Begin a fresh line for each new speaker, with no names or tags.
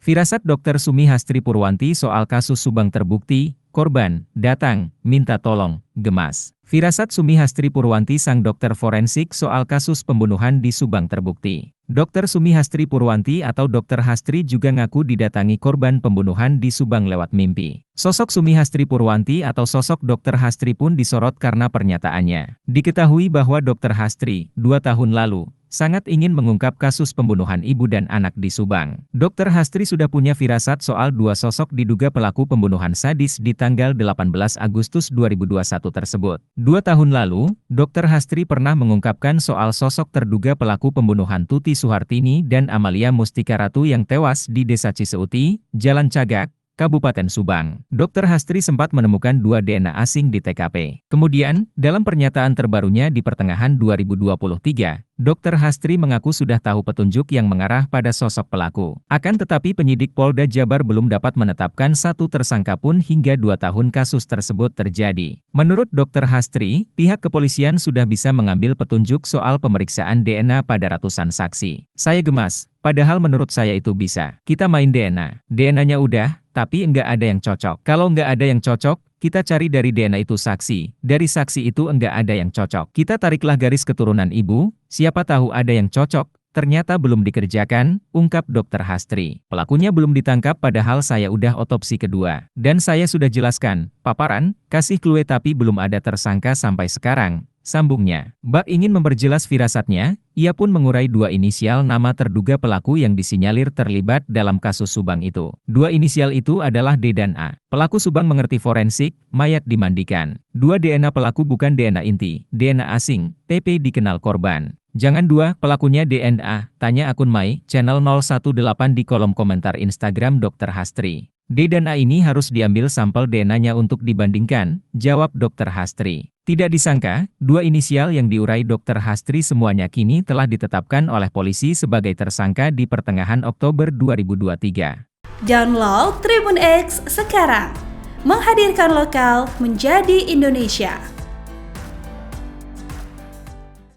Firasat Dr. Sumi Hastri Purwanti soal kasus Subang terbukti, korban datang, minta tolong, gemas. Firasat Sumi Hastri Purwanti sang dokter forensik soal kasus pembunuhan di Subang terbukti. Dr. Sumi Hastri Purwanti atau Dr. Hastri juga ngaku didatangi korban pembunuhan di Subang lewat mimpi. Sosok Sumi Hastri Purwanti atau sosok Dr. Hastri pun disorot karena pernyataannya. Diketahui bahwa Dr. Hastri, 2 tahun lalu, sangat ingin mengungkap kasus pembunuhan ibu dan anak di Subang. Dr. Hastri sudah punya firasat soal 2 sosok diduga pelaku pembunuhan sadis di tanggal 18 Agustus 2021 tersebut. 2 tahun lalu, Dr. Hastri pernah mengungkapkan soal sosok terduga pelaku pembunuhan Tuti Suhartini dan Amalia Mustika Ratu yang tewas di Desa Ciseuti, Jalan Cagak, Kabupaten Subang. Dr. Hastri sempat menemukan 2 DNA asing di TKP. Kemudian, dalam pernyataan terbarunya di pertengahan 2023, Dr. Hastri mengaku sudah tahu petunjuk yang mengarah pada sosok pelaku. Akan tetapi penyidik Polda Jabar belum dapat menetapkan satu tersangka pun hingga 2 tahun kasus tersebut terjadi. Menurut Dr. Hastri, pihak kepolisian sudah bisa mengambil petunjuk soal pemeriksaan DNA pada ratusan saksi. Saya gemas, padahal menurut saya itu bisa. Kita main DNA. DNA-nya udah, tapi enggak ada yang cocok. Kalau enggak ada yang cocok, kita cari dari DNA itu saksi. Dari saksi itu enggak ada yang cocok. Kita tariklah garis keturunan ibu, siapa tahu ada yang cocok. Ternyata belum dikerjakan, ungkap Dr. Hastri. Pelakunya belum ditangkap padahal saya udah otopsi kedua. Dan saya sudah jelaskan, paparan, kasih clue tapi belum ada tersangka sampai sekarang. Sambungnya, Bak ingin memperjelas firasatnya, ia pun mengurai 2 inisial nama terduga pelaku yang disinyalir terlibat dalam kasus Subang itu. 2 inisial itu adalah D dan A. Pelaku Subang mengerti forensik, mayat dimandikan. 2 DNA pelaku bukan DNA inti, DNA asing, TP dikenal korban. Jangan 2, pelakunya DNA, tanya akun Mai, channel 018 di kolom komentar Instagram Dr. Hastri. D dan A ini harus diambil sampel DNA-nya untuk dibandingkan, jawab Dr. Hastri. Tidak disangka, 2 inisial yang diurai Dr. Hastri semuanya kini telah ditetapkan oleh polisi sebagai tersangka di pertengahan Oktober 2023.
Download Tribun X sekarang, menghadirkan lokal menjadi Indonesia.